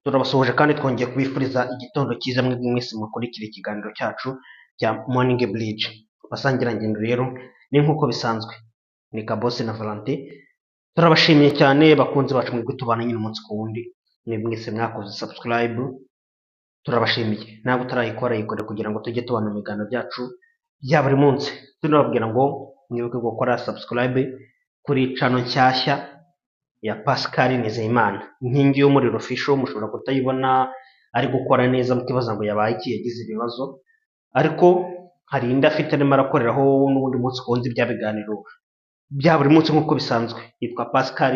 Turabasuhuje kandi twongeye kubifuriza igitondo cyiza mwese mukurikira ikiganiro cyacu cya Morning Bridge. Basangirangendo rero ni nk'uko bisanzwe ni Kabose na Valentin. Turabashimiye cyane bakunzi bacu mwebwe tubana nyine umunsi ku wundi, mwese mwakoze subscribe, turabashimiye. Ntabwo utarayikora yikore kugira ngo tujye tubana mu biganiro byacu bya buri munsi. Tunababwira ngo mwibuke gukora subscribe kuri channel nshyashya ya Pascal Nizeyimana, inkingi y'umuriro official. Mushobora kutayibona ari gukora neza mukibaza ngo yabaye iki, yagize ibibazo, ariko hari indi afite arimo arakoreraho n'ubundi munsi ku wundi bya biganiro bya buri munsi nk'uko bisanzwe. Yitwa Pascal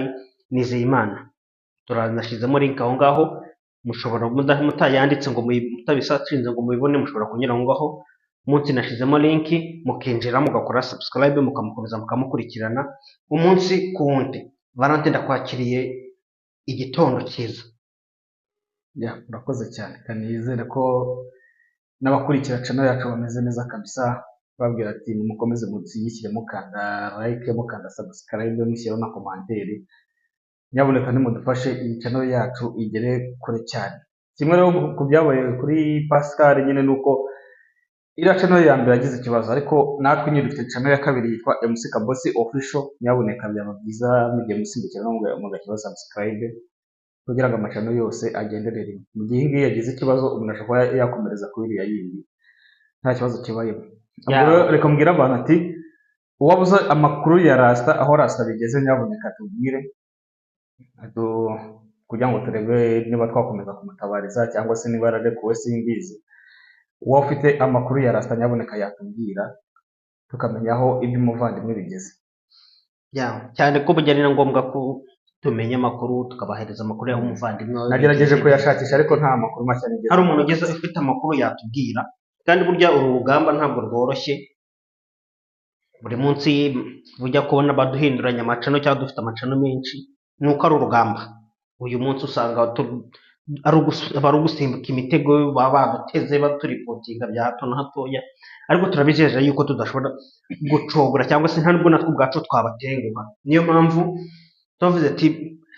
Nizeyimana, turanashyizemo link aho ngaho. Mushobora mutayanditse ngo mutabisacinze ngo mubibone, mushobora kunyura aho ngaho umunsi nashyizemo link, mukinjira mugakora subscribe, mukamukomeza mukamukurikirana umunsi ku wundi. Valente, ndakwakiriye igitondo cyiza. Urakoze cyane kandi nizere ko n'abakurikira channel yacu bameze neza kabisa. Babwira ati mukomeze mushyigikire, mukanda like, mukanda subscribe, mushyiraho na commentaire. Nyabuneka nimudufashe iyi channel yacu igere kure cyane. Kimwe rero ku byabaye kuri Pascal nyine nuko iriya channel ya mbere yagize ikibazo, ariko natwe nyine dufite channel ya kabiri yitwa MC Kabose Official. Nyabuneka byaba byiza mugiye musimbukira ngo mugashyiraho subscribe kugira ngo amachano yose agendere rimwe. Mu gihe ngiye yagize ikibazo umuntu ashobora yakomereza kuri iriya yindi nta kibazo kibayemo. Reka mbwira abantu ati uwabuze amakuru ya Rasta, aho Rasta bigeze, nyabuneka tubwire kugira ngo turebe niba twakomeza kumutabariza cyangwa se niba yararekuwe simbizi. Uwo ufite amakuru ya Rasta nyabuneka yatubwira tukamenya aho iby'umuvandimwe bigeze. Cyane ko bijyanye na ngombwa ko tumenya amakuru, tukabahereza amakuru y'aho umuvandimwe. Nagerageje kuyashakisha ariko nta makuru mashya nigeze. Hari umuntu ugeze ufite amakuru yatubwira, kandi burya uru rugamba ntabwo rworoshye. Buri munsi bujya kubona baduhinduranya amacano cyangwa dufite amacano menshi, nuko ari urugamba. Uyu munsi usanga ari ugusimbuka imitego baba baduteze baturipotinga bya hato na hatoya, ariko turabijeje yuko tudashobora gucogora cyangwa se nta nubwo natwe ubwacu twabatenguha. Niyo mpamvu tuvuze ati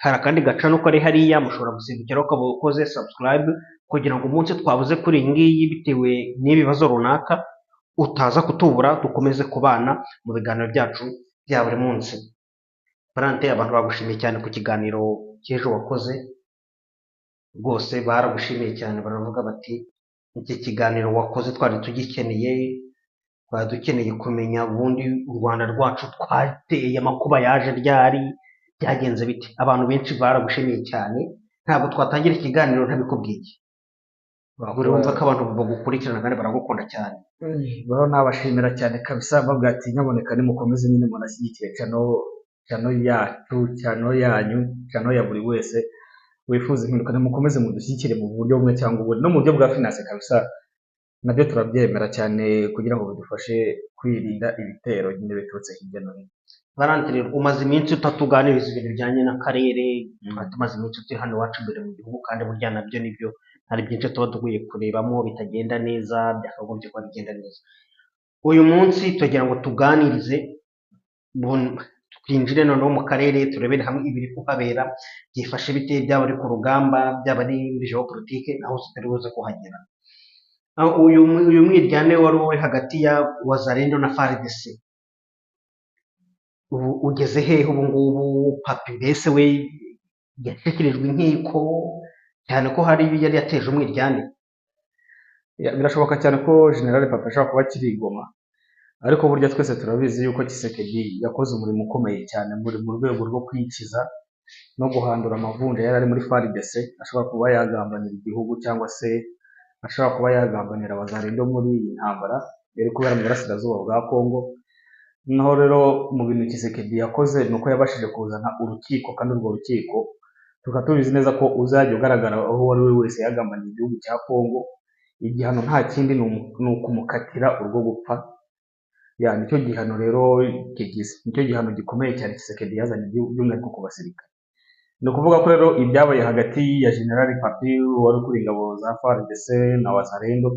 hari akandi gacano ko ari hariya, mushobora gusimbukiraho ukaba ukoze subscribe kugira ngo umunsi twabuze kuri iyi ngiyi bitewe n'ibibazo runaka utaza kutubura, dukomeze kubana mu biganiro byacu bya buri munsi. Valente, abantu bagushimiye cyane ku kiganiro cy'ejo wakoze, rwose baragushimiye cyane, baravuga bati iki kiganiro wakoze twari tugikeneye, twari dukeneye kumenya ubundi u Rwanda rwacu twateye amakuba yaje ryari, byagenze bite. Abantu benshi baragushimiye cyane, ntabwo twatangira ikiganiro ntabikubwiye. Urumva ko abantu bagukurikirana kandi baragukunda cyane. Baro nabashimira cyane kabisa, bavuga ati nyaboneka nimukomeze nyine munashyigikire channel yacu, channel yanyu, channel ya buri wese wifuza impinduka, nimukomeze mudushyigikire mu buryo bumwe cyangwa ubundi, no mu buryo bwa finance kabisa nabyo turabyemera cyane kugira ngo bidufashe kwirinda ibitero nyine biturutse hirya no hino. Valente, umaze iminsi utatuganiriza ibintu bijyanye n'akarere, tumaze iminsi turi hano iwacu imbere mu gihugu, kandi burya nabyo nibyo hari byinshi tuba dukwiye kurebamo bitagenda neza, byakagombye kuba bigenda neza. Uyu munsi tugira ngo tuganirize, twinjire noneho mu karere, turebere hamwe ibiri kuhabera, byifashe bite, byaba ari ku rugamba, byaba ari muri geopolitike, naho tutari buze kuhagera. Uyu mwiryane wari uri hagati ya Wazalendo na FARDC ugeze hehe ubu ngubu? Papi mbese we yashyikirijwe inkiko, cyane ko hari yari yateje umwiryane. Birashoboka cyane ko General Papa ashobora kuba akiri i Goma, ariko burya twese turabizi yuko Tshisekedi yakoze umurimo ukomeye cyane mu rwego rwo kwikiza no guhandura amavunja yari ari muri FARDC. Ashobora kuba yagambanira igihugu cyangwa se ashobora kuba yagambanira Abazalendo muri iyi ntambara yari kubera mu burasirazuba bwa Kongo. Naho rero mu bintu Tshisekedi yakoze ni uko yabashije kuzana urukiko, kandi urwo rukiko tukaba tubizi neza ko uzajya ugaragara aho uwo ari we wese yagambaniye igihugu cya Kongo, igihano nta kindi ni ukumukatira urwo gupfa. Nicyo gihano rero kigize, nicyo gihano gikomeye cyane Tshisekedi yazanye by'umwihariko ku basirikare. Ni ukuvuga ko rero ibyabaye hagati ya General Papi wari kuri ingabo za FARDC na Wazalendo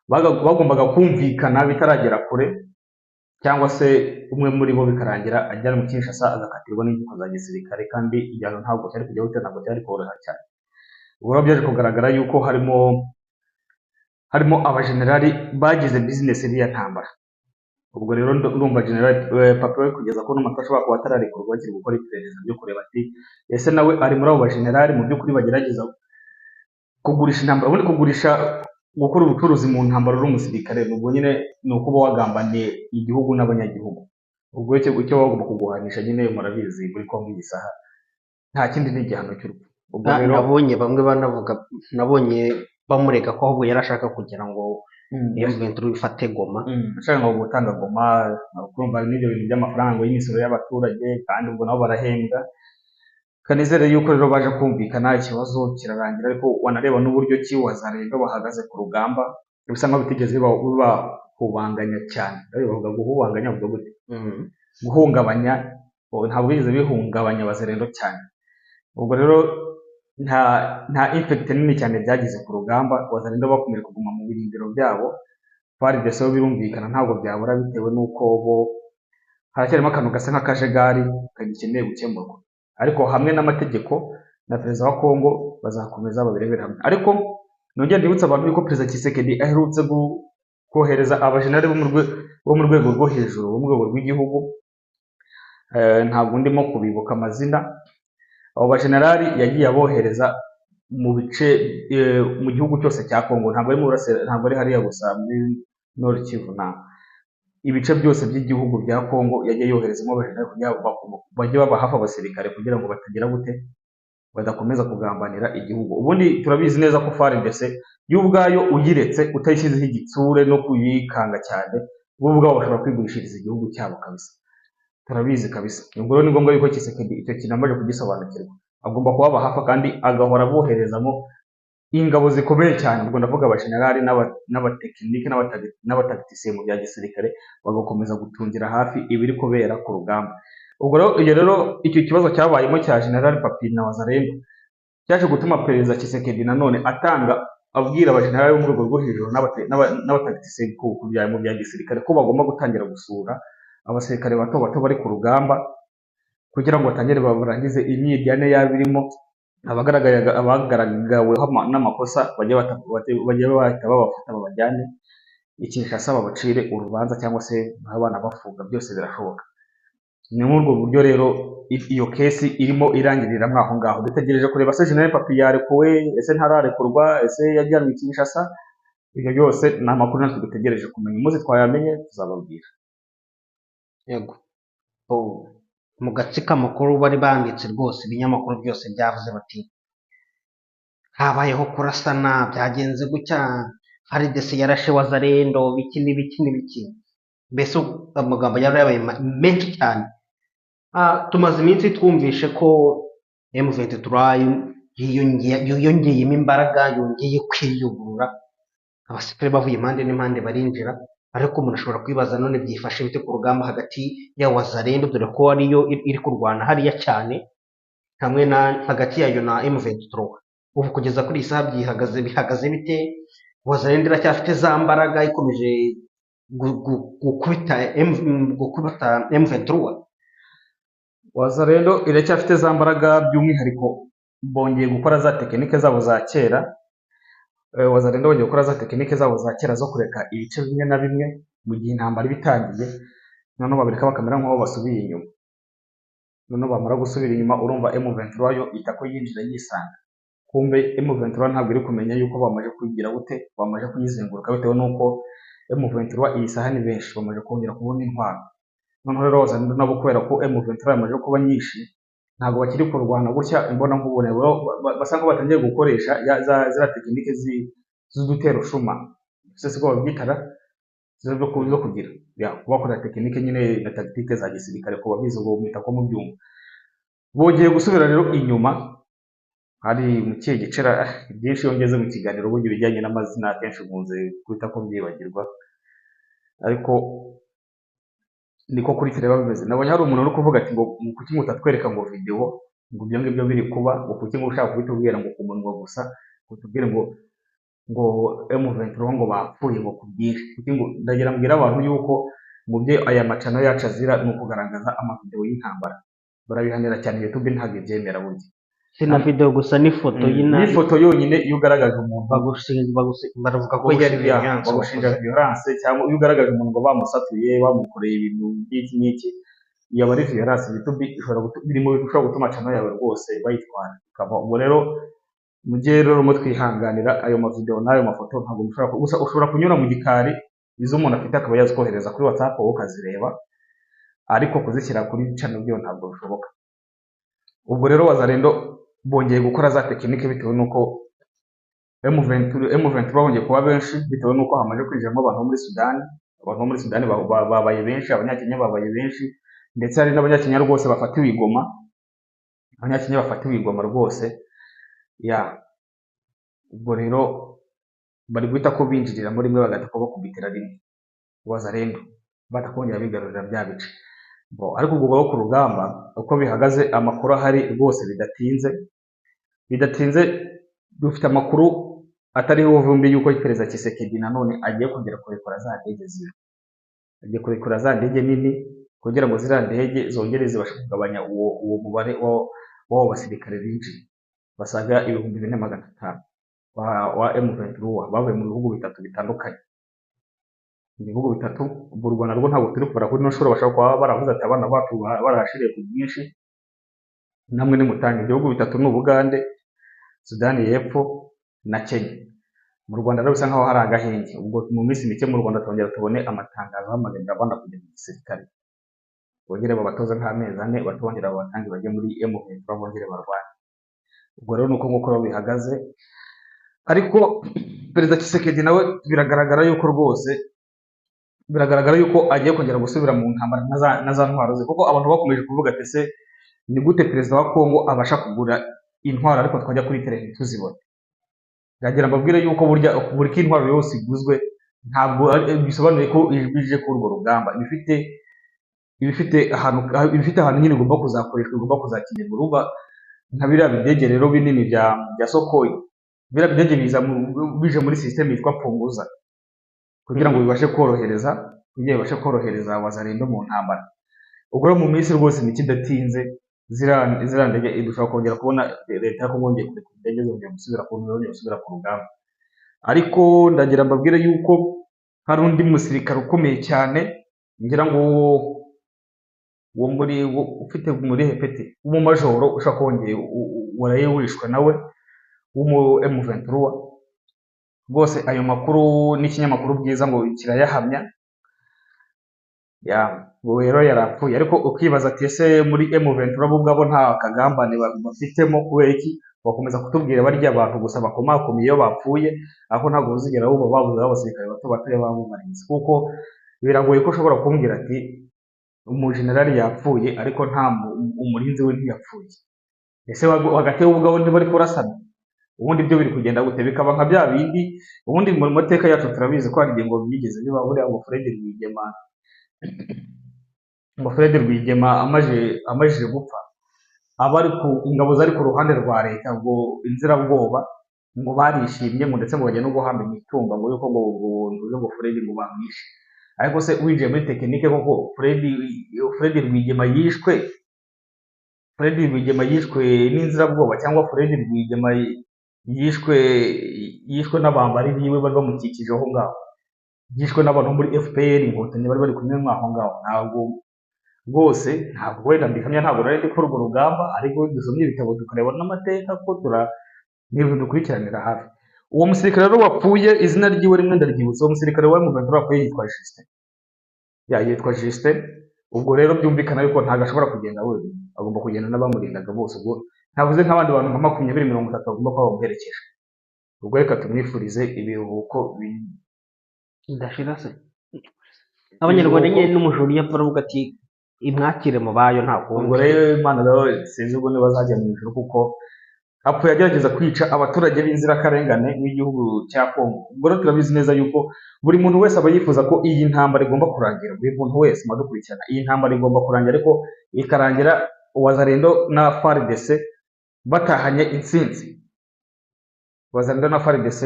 bagombaga kumvikana bitaragera kure, cyangwa se umwe muri bo bikarangira ajyana mu Kinshasa agakatirwa n'inkiko za gisirikare, kandi igihano ntabwo cyari kujya gute, ntabwo cyari koroha cyane. ubwo rero byaje kugaragara yuko harimo abajenerali bagize bizinesi y'iyo ntambara. ubwo rero ndumva generali papa we kugeza ko n'umuntu ashobora kuba atararekurwa akiri gukora iperereza ryo kureba ati ese nawe ari muri abo bajenerali mu by'ukuri bagerageza kugurisha intambara. ubundi gukora ubucuruzi mu ntambara uri umusirikare ubwo nyine ni ukuba wagambaniye igihugu n'abanyagihugu. ubwo icyo bagomba kuguhanisha nyine murabizi muri Kongo iyi saha nta kindi ni igihano cy'urupfu. ubwo rero nabonye bamwe banavuga, nabonye bamurega ko ahubwo yari ashaka kugira ngo M23 bifate Goma, ashaka ngo gutanga Goma, kurumva n'ibyo bintu by'amafaranga y'imisoro y'abaturage kandi ubwo nabo barahembwa. kanizere yuko rero baje kumvikana ikibazo kirarangira, ariko wanareba n'uburyo ki wazareba bahagaze ku rugamba bisa nkaho bitigeze bibahubanganya cyane. bavuga guhubanganya bavuga gute guhungabanya, ntabwo bigeze bihungabanya Wazalendo cyane. ubwo rero nta effect nini cyane byagize ku rugamba. Wazalendo bakomeje kuguma mu birindiro byabo, FARDC bo birumvikana ntabwo byabura bitewe n'uko bo haracyarimo akantu gasa nk'akajagari kagikeneye gukemurwa, ariko hamwe n'amategeko na perezida wa Kongo bazakomeza babirebera hamwe. ariko nongera ndibutsa abantu yuko perezida Tshisekedi aherutse kohereza abajenerali bo mu rwego rwo hejuru bo mu rwego rw'igihugu, ntabwo ndimo kubibuka amazina. abo bajenerali yagiye abohereza mu bice mu gihugu cyose cya Kongo, ntabwo ari hariya gusa muri Nord Kivu, ibice byose by'igihugu bya Kongo yagiye yoherezamo abajenerali kugira ngo bajye baba hafi abasirikare kugira ngo batagira gute badakomeza kugambanira igihugu. ubundi turabizi neza ko FARDC yo ubwayo uyiretse utayishyizeho igitsure no kuyikanga cyane, bo ubwabo bashobora kwigurishiriza igihugu cyabo kabisa, turabizi kabisa. ubwo rero ni ngombwa yuko Tshisekedi icyo kintu amaze kugisobanukirwa, agomba kubaba hafi kandi agahora aboherezamo ingabo zikomeye cyane. ubwo ndavuga abajenerali n'abatekinike n'abatagitisiye mu bya gisirikare, bagakomeza gutungira hafi ibiri kubera ku rugamba. ubwo rero icyo kibazo cyabayemo cya General Papi na Wazalendo cyaje gutuma perezida Tshisekedi nanone abwira abajenerali bo mu rwego rwo hejuru n'abatagitisiye mu bya gisirikare ko bagomba gutangira gusura abasirikare bato bato bari ku rugamba kugira ngo batangire barangize imyiryane yaba irimo abagaragaweho n'amakosa bajye bahita babafata babajyane i Kinshasa babacire urubanza cyangwa se abana bafunga, byose birashoboka. ni muri ubwo buryo rero iyo kesi irimo irangirira aho ngaho. dutegereje kureba se General Papi yarekuwe, ese ntararekurwa, ese yajyanwe i Kinshasa. ibyo byose ni amakuru natwe dutegereje kumenya, umunsi twayamenye tuzababwira. yego mu gace k'amakuru bari banditse rwose ibinyamakuru byose byavuze bati habayeho kurasana, byagenze gutya, FARDC yarashe Wazalendo, biki n'ibiki. mbese amagambo yarabaye menshi cyane. tumaze iminsi twumvishe ko M23 yiyongeyemo imbaraga, yongeye kwiyugurura, abasirikare bavuye impande n'impande barinjira. ariko umuntu ashobora kwibaza none byifashe bite ku rugamba hagati ya Wazalendo, dore ko ariyo iri kurwana hariya cyane, hamwe na hagati yayo na M23. ubu kugeza kuri iyi saha bihagaze bite? Wazalendo iracyafite za mbaraga, ikomeje gukubita M23? Wazalendo iracyafite za mbaraga, by'umwihariko bongeye gukora za tekinike zabo za kera. Wazalendo bongeye gukora za tekinike zabo za kera zo kureka ibice bimwe na bimwe mu gihe intambara iba itangiye, noneho babireka bakamera nk'aho basubiye inyuma. noneho bamara gusubira inyuma, urumva M23 yo ita ko yinjira yisanga. kumbe M23 ntabwo iri kumenya yuko bamaze kuyigira gute, bamaze kuyizenguruka, bitewe n'uko M23 iyi saha ni benshi, bamaze kongera kubona intwaro. noneho rero Wazalendo nabo kubera ko M23 yamaze kuba nyinshi, ntabwo bakiri kurwana gutya imbona nkubone, basa nkaho batangiye gukoresha za tekinike z'udutero shuma, siko babyitara, zo kugira kubakorera tekinike nyine na tactique za gisirikare, ko babizi ngo mwita ko mu byuma. bongeye gusubira rero inyuma, hari mu kihe gicera byinshi iyo ngeze mu kiganiro uburyo bijyanye n'amazina akenshi nkunze kwita ko byibagirwa, ariko niko kuri tele bameze. nabonye hari umuntu uri kuvuga ati ngo kuki mutatwereka ngo video ngo ibyo ngibyo biri kuba, ngo kuki ushaka kubitubwira ngo ku munwa gusa, kutubwire ngo M23 ngo bapfuye ngo kubwire kuki. ngo ndagira mbwira abantu yuko mu byo aya macano yacu azira ni ukugaragaza amavideo y'intambara, barabihanira cyane. YouTube ntabwo ibyemera burya. si na video gusa n'ifoto n'ifoto yonyine iyo ugaragaje umuntu baravuga ko yari violence bagushinja violence, cyangwa iyo ugaragaje umuntu ngo bamusatuye bamukoreye ibintu by'iki n'iki, iyo aba ari violence. YouTube biri mu bintu bishobora gutuma channel yawe rwose bayitwara ikava. Ubwo rero mujye rero mutwihanganira ayo mavideo n'ayo mafoto ntabwo mushobora gusa, ushobora kunyura mu gikari izo umuntu afite akaba yazikohereza kuri WhatsApp wowe ukazireba, ariko kuzishyira kuri channel byo ntabwo bishoboka. Ubwo rero Wazalendo bongeye gukora za tekinike bitewe nuko M23 bongeye kuba benshi, bitewe nuko hamaze kwinjiramo abantu bo muri Sudani. Abantu bo muri Sudani babaye benshi, Abanyakenya babaye benshi, ndetse hari n'Abanyakenya rwose bafatiwe i Goma. Abanyakenya bafatiwe i Goma rwose ya. Ubwo rero bari guhita ko binjirira muri rimwe bagahita ko bakubitira rimwe Wazalendo batakongera bigarurira bya bice. Ariko ubwo ku rugamba uko bihagaze, amakuru ahari rwose bidatinze dufite amakuru atariho vumbi yuko Perezida Tshisekedi nanone agiye kongera kurekura za ndege ziwe, agiye kurekura za ndege nini kugira ngo ziriya ndege zongere zibashe kugabanya uwo mubare w'abo basirikare binjiye basaga 4500 wa M23 bavuye mu bihugu bitatu bitandukanye. Ibihugu bitatu, ubwo u Rwanda rwo ntabwo turi kubara kuri no shuro bashaka kuba baravuze ati abana bacu barashiriye ku bwinshi, namwe ni mutange. Ibihugu bitatu ni Ubugande, Sudani y'Epfo na Kenya. Mu Rwanda rero bisa nkaho hari agahenge. Ubwo mu minsi mike mu Rwanda twongera tubone amatangazo ahamagarira abana kujya mu gisirikare, bongere babatoza nk'amezi 4 batongera babatange bajye muri M23 bongere barwane. Ubwo rero nuko nguko bihagaze, ariko Perezida Tshisekedi nawe biragaragara yuko agiye kongera gusubira mu ntambara na za ntwaro ze, kuko abantu bakomeje kuvuga ati se ni gute perezida wa Kongo abasha kugura intwaro ariko twajya kuri terrain tuzibona. Ndagira mbabwire yuko buri intwaro yose iguzwe ntabwo bisobanuye ko bije kuri urwo rugamba, ibifite ahantu nyine igomba kuzakoreshwa, igomba kuzakinirwa. Urumva nka biriya bidege rero binini bya Sokoyi, biriya bidege bije muri system yitwa Punguza kugira ngo bibashe korohereza Wazalendo mu ntambara. Ubwo rero mu minsi rwose mike idatinze ziriya ndege dushobora kongera kubona leta ya Kongo yongeye kureka indege zongera gusubira ku rugamba. Ariko ndagira mbabwire yuko hari undi musirikare ukomeye cyane, ngira ngo ufite muri hepeti w'umumajoro ushaka kongera waraye wishwe nawe w'umu M23 rwose. Ayo makuru n'ikinyamakuru Bwiza ngo kirayahamya ngo rero yarapfuye. Ariko ukibaza ati ese muri M23 bo ubwabo nta kagambane bafitemo, kubera iki bakomeza kutubwira barya abantu gusa bakomakomeye iyo bapfuye, aho ntabwo uzigera babuze abasirikare bato babumarinze. Kuko biragoye ko ushobora kumbwira ati umujenerali yapfuye ariko nta umurinzi we ntiyapfuye. Ese hagati y'ubugabo ntibari kurasana? Ubundi byo biri kugenda gute? Bikaba nka bya bindi ubundi mu mateka yacu turabizi ko hari ingingo byigeze biba buriya ngo Fred Rwigema amajije gupfa, abari ku ingabo zari ku ruhande rwa leta ngo inzirabwoba ngo barishimye ngo ndetse ngo bajya no guhamba imitumba ngo yuko ngo Fred ngo bamwishe. Ariko se winjiye muri tekinike koko Fred Rwigema yishwe n'inzirabwoba, cyangwa Fred Rwigema yishwe n'abambari biwe bari bamukikije aho ngaho, yishwe n'abantu muri FPR inkotanyi bari bari kumwe aho ngaho? Ntabwo rwose, ntabwo wenda mbihamya, ntabwo nari ndi kuri urwo rugamba, ariko dusomye ibitabo tukareba n'amateka ko ni ibintu dukurikiranira hafi. Uwo musirikare rero wapfuye, izina ryiwe rimwe ndaryibutse, uwo musirikare wa M23 wapfuye yitwa Justin. Ubwo rero byumvikana yuko ntabwo ashobora kugenda wenyine, agomba kugenda n'abamurindaga bose. Ubwo ntavuze nk'abandi bantu nka 20-30 bagomba kuba bamuherekeje. Ubwo reka tumwifurize ibiruhuko bidashira se. Abanyarwanda nyine n'umujuri yapfa aravuga ati imwakire mu bayo nta kundi. Ubwo rero Imana rero sinzi ubwo niba bazajya mu ijuru, kuko apfuye agerageza kwica abaturage b'inzirakarengane n'igihugu cya Kongo. Ubwo rero turabizi neza yuko buri muntu wese aba yifuza ko iyi ntambara igomba kurangira. Buri muntu wese madukurikirana, iyi ntambara igomba kurangira, ariko ikarangira Wazalendo na FARDC batahanye intsinzi. Wazalendo na FARDC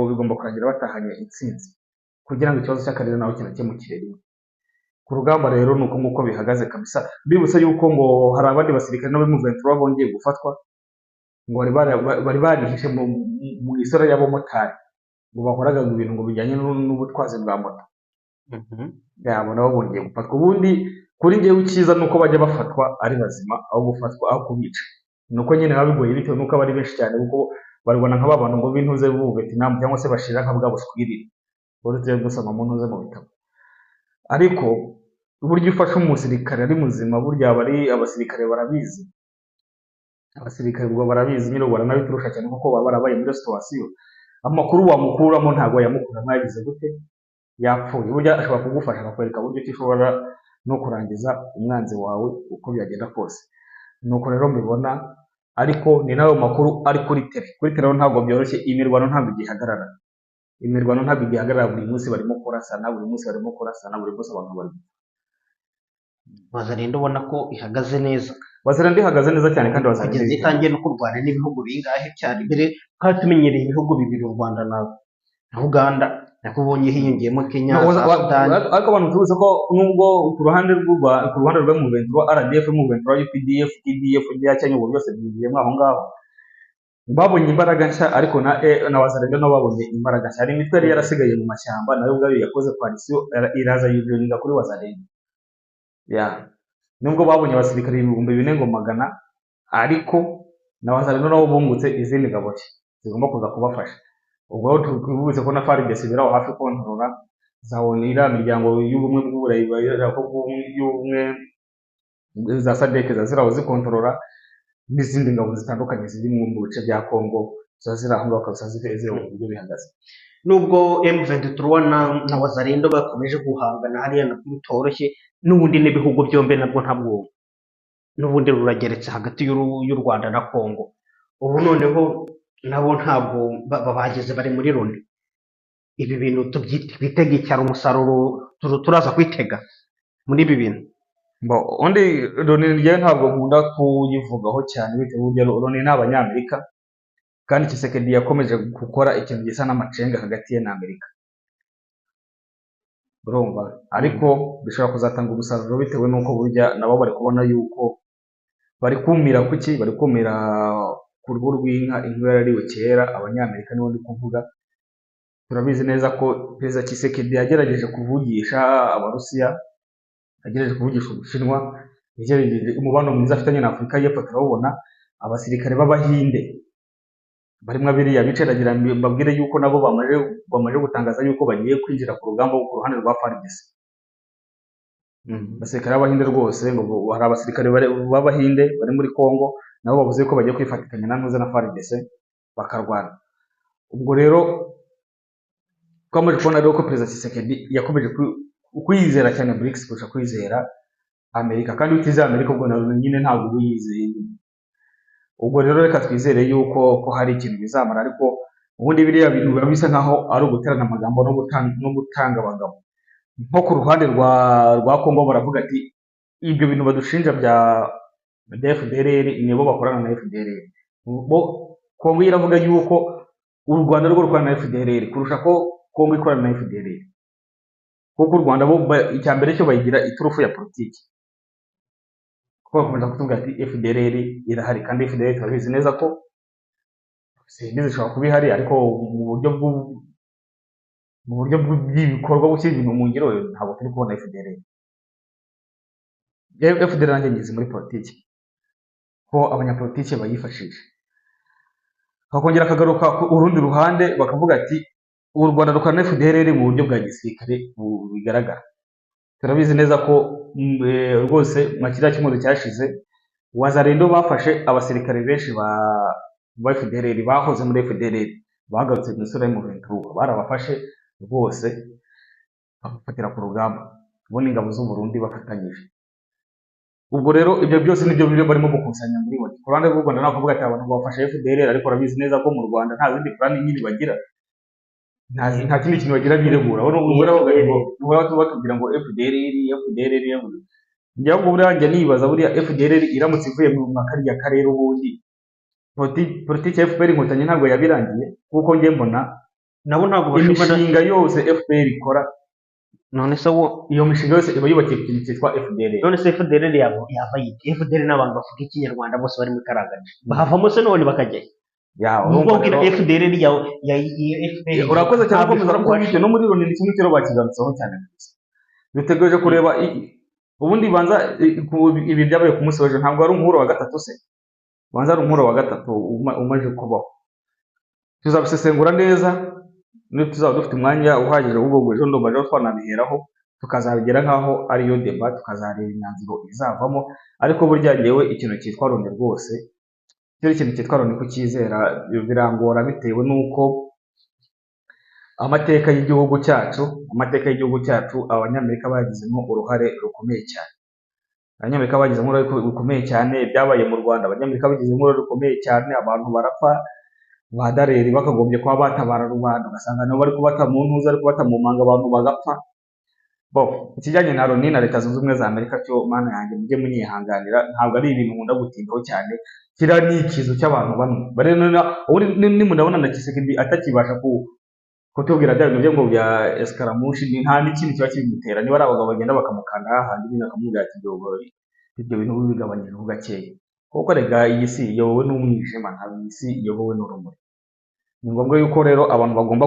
bigomba kurangira batahanye intsinzi kugira ngo ikibazo cy'akarere naho kinakemukire rimwe. Ku rugamba rero nuko nguko bihagaze kabisa. Bibutse yuko ngo hari abandi basirikare n'abo M23 bongeye gufatwa, ngo bari barihishe mu isura y'abamotari ngo bakoraga ibintu ngo bijyanye n'ubutwazi bwa moto yabo nabo bongeye gufatwa. Ubundi kuri njyewe icyiza ni uko bajya bafatwa ari bazima aho gufatwa aho kubica. Ni uko nyine biba bigoye bitewe n'uko aba ari benshi cyane, kuko barwana nk'aba bantu ngo b'intuze b'u Vietnam cyangwa se bashira nka bwa bushwiriri uretse gusoma mu ntuze mu bitabo. Ariko uburyo ufashe umusirikare ari muzima burya abasirikare barabizi, abasirikare ubwo barabizi nyine baranabiturusha cyane kuko baba barabaye muri situation. Amakuru wamukuramo ntabwo yamukuramo yagize gute yapfuye. Burya ashobora kugufasha akakwereka buryo ki ushobora no kurangiza umwanzi wawe uko byagenda kose. Nuko rero mbibona, ariko ni nayo makuru ari kuri tele ntabwo byoroshye. Imirwano ntabwo igihagarara, imirwano ntabwo igihagarara, buri munsi barimo kurasana, buri munsi barimo kurasana, buri munsi abantu bari Wazalendo ubona ko ihagaze neza, Wazalendo ihagaze neza cyane kandi Wazalendo kugeza itangiye no kurwana n'ibihugu bingahe cyane. Mbere twari tumenyereye ibihugu bibiri, u Rwanda na Uganda, nakubonye hiyongeyemo Kenya na Sudani. Ariko abantu tuzi ko nubwo ku ruhande rwe mu Ventura RDF mu Ventura UPDF TDF bya Kenya ubu byose byigiyemo aho ngaho, babonye imbaraga nshya. Ariko na Wazalendo nabo babonye imbaraga nshya. Hari imitwe yari yarasigaye mu mashyamba nayo ubwayo yakoze coalition iraza yiyunga kuri Wazalendo. Nubwo babonye abasirikare 4,000 ariko na Wazalendo nabo bungutse izindi ngabo zigomba kuza kubafasha. Ubwo twibutse ko na FARDC biraho hafi kontorora za ONIRA, imiryango y'ubumwe bw'Uburayi y'ubumwe za SADC zaziraho zikontorora, n'izindi ngabo zitandukanye ziri mu bice bya Congo zaziraho ngaho kabisa ziteze uburyo bihagaze. Nubwo M23 na Wazalendo bakomeje guhangana hariya nabwo bitoroshye, n'ubundi n'ibihugu byombi nabwo ntabwo n'ubundi rurageretse hagati y'u Rwanda na Congo. Ubu noneho nabo ntabwo bageze bari muri Loni. Ibi bintu twitega icyaro umusaruro turaza kwitega muri ibi bintu. Undi Loni njyewe ntabwo nkunda kuyivugaho cyane bitewe n'urugero Loni ni Abanyamerika, kandi Tshisekedi yakomeje gukora ikintu gisa n'amacenga hagati ye na Amerika, urumva. Ariko bishobora kuzatanga umusaruro bitewe n'uko burya nabo bari kubona yuko bari kumira kuki, bari kumira ku ruhu rw'inka. Inka yarariwe kera. Abanyamerika nibo ndi kuvuga. Turabizi neza ko Perezida Tshisekedi yagerageje kuvugisha Abarusiya, yagerageje kuvugisha Ubushinwa, yagerageje umubano mwiza afitanye na Afurika y'Epfo. Turabona abasirikare b'Abahinde barimo biriya bice, ndagira mbabwire yuko nabo bamaze gutangaza yuko bagiye kwinjira ku rugamba ku ruhande rwa FARDC. Abasirikare b'Abahinde rwose, ngo hari abasirikare b'Abahinde bari muri Congo nabo bavuze ko bagiye kwifatikanya na FARDC bakarwana. Ubwo rero twamaze kubona rero ko Perezida Tshisekedi yakomeje kwizera cyane BRICS kurusha kwizera Amerika, kandi utizera Amerika ubwo nawe nyine ntabwo uyizeye. Ubwo rero reka twizere yuko ko hari ikintu bizamara, ariko ubundi biriya bintu biba bisa nkaho ari uguterana amagambo no gutanga abagabo. Nko ku ruhande rwa Congo baravuga ati ibyo bintu badushinja bya FDLR nibo bakorana na FDLR. Congo iravuga yuko u Rwanda rwo rukorana na FDLR kurusha ko Congo ikorana na FDLR, kuko u Rwanda bo icya mbere cyo bayigira iturufu ya politiki. Kuko bakomeza kutuvuga ati FDLR irahari, kandi FDLR turabizi neza ko zishobora kuba ihari, ariko mu buryo bw'ibikorwa gushyira ibintu mu ngiro ntabwo turi kubona FDLR. FDLR nanjye ngize muri politiki ko abanyapolitiki bayifashisha. Bakongera akagaruka urundi ruhande bakavuga ati u Rwanda rukorana na FDLR mu buryo bwa gisirikare bigaragara. Turabizi neza ko rwose mu kiriya cyumweru cyashize Wazalendo bafashe abasirikare benshi ba FDLR bahoze muri FDLR bagarutse mu isura y'Umuventura, barabafashe rwose bafatira ku rugamba, ubundi ingabo z'u Burundi bafatanyije. Ubwo rero ibyo byose nibyo barimo gukusanya muri we. Ku ruhande rw'u Rwanda nakavuga ati abantu bafashe FDLR, ariko urabizi neza ko mu Rwanda nta zindi plani nyinshi bagira, nta kindi kintu bagira biregura. Ubwo batubwira ngo FDLR. Njya ngo buriya nibaza buriya FDLR iramutse ivuye mu kariya karere ubundi politiki ya FPR inkotanyi ntabwo yabirangiye, kuko njye mbona nabo ntabwo imishinga yose FPR ikora none se wo iyo mishinga yose iba yubakiye ku kintu cyitwa FDL. none se FDL yava yite FDL n'abantu bavuga ikinyarwanda bose bari mu karagaje bahavamo se none bakajyayo Ya ubwo urumva bwira rero FDL ya FPR urakoze cyane ntabwo gukomeza ishobora kuko kuhashyira no muri Loni ni kimwe kiro bakigarutseho cyane gusa bitegereje kureba ubundi banza ibi byabaye ku munsi w'ejo ntabwo ari umuhuro wa gatatu se banza ari umuhuro wa gatatu umaze kubaho tuzabisesengura neza niba tuzaba dufite umwanya uhagije w'ubwo ejo ndumva rero twanabiheraho tukazabigera nk'aho ariyo deba tukazareba imyanzuro izavamo ariko burya ngewe ikintu cyitwa Loni rwose cyo ikintu cyitwa Loni kucyizera birangora bitewe n'uko amateka y'igihugu cyacu abanyamerika bagizemo uruhare rukomeye cyane byabaye mu Rwanda abanyamerika bagizemo uruhare rukomeye cyane abantu barapfa ba Dareri bakagombye kuba batabara rubanda ugasanga nabo bari kubata mu ntuza ariko bata mu manga abantu bagapfa ikijyanye na Loni na Leta Zunze Ubumwe za Amerika cyo mana yanjye mujye munyihanganira ntabwo ari ibintu nkunda gutindaho cyane kiriya ni ikizo cy'abantu bamwe nimundabona na Tshisekedi atakibasha kutubwira bya bintu byo ngo bya escaramuche nta n'ikintu kiba kibimutera niba ari abagabo bagenda bakamukanda hahandi nyine akamubwira ati ibyo bintu bigabanyije gakeya kuko rega iyi si iyobowe n'umwijima ntabwo iyi si iyobowe n'urumuri ni ngombwa yuko rero abantu bagomba